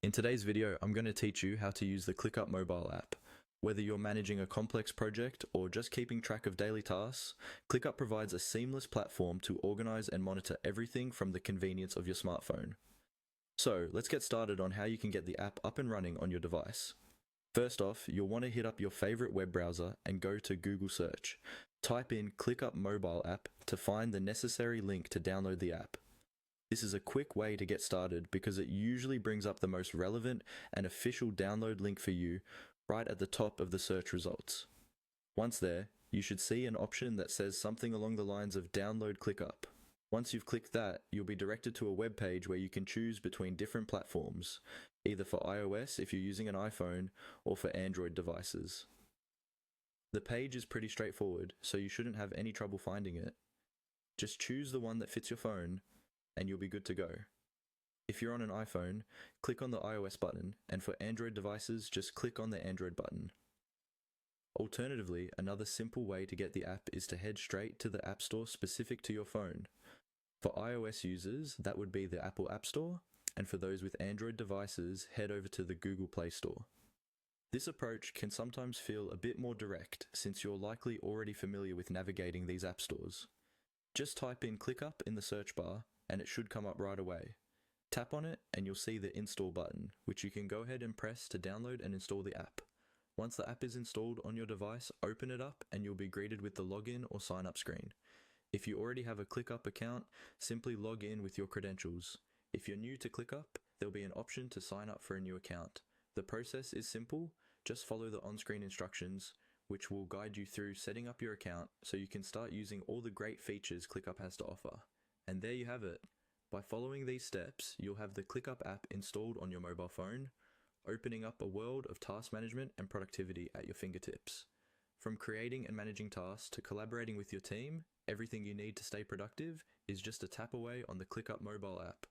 In today's video, I'm going to teach you how to use the ClickUp mobile app. Whether you're managing a complex project or just keeping track of daily tasks, ClickUp provides a seamless platform to organize and monitor everything from the convenience of your smartphone. So, let's get started on how you can get the app up and running on your device. First off, you'll want to hit up your favorite web browser and go to Google Search. Type in ClickUp mobile app to find the necessary link to download the app. This is a quick way to get started because it usually brings up the most relevant and official download link for you right at the top of the search results. Once there, you should see an option that says something along the lines of Download ClickUp. Once you've clicked that, you'll be directed to a web page where you can choose between different platforms, either for iOS if you're using an iPhone or for Android devices. The page is pretty straightforward, so you shouldn't have any trouble finding it. Just choose the one that fits your phone and you'll be good to go. If you're on an iPhone, click on the iOS button, and for Android devices, just click on the Android button. Alternatively, another simple way to get the app is to head straight to the App Store specific to your phone. For iOS users, that would be the Apple App Store, and for those with Android devices, head over to the Google Play Store. This approach can sometimes feel a bit more direct since you're likely already familiar with navigating these app stores. Just type in ClickUp in the search bar, and it should come up right away. Tap on it and you'll see the install button, which you can go ahead and press to download and install the app. Once the app is installed on your device, open it up and you'll be greeted with the login or sign up screen. If you already have a ClickUp account, simply log in with your credentials. If you're new to ClickUp, there'll be an option to sign up for a new account. The process is simple, just follow the on-screen instructions, which will guide you through setting up your account so you can start using all the great features ClickUp has to offer. And there you have it. By following these steps, you'll have the ClickUp app installed on your mobile phone, opening up a world of task management and productivity at your fingertips. From creating and managing tasks to collaborating with your team, everything you need to stay productive is just a tap away on the ClickUp mobile app.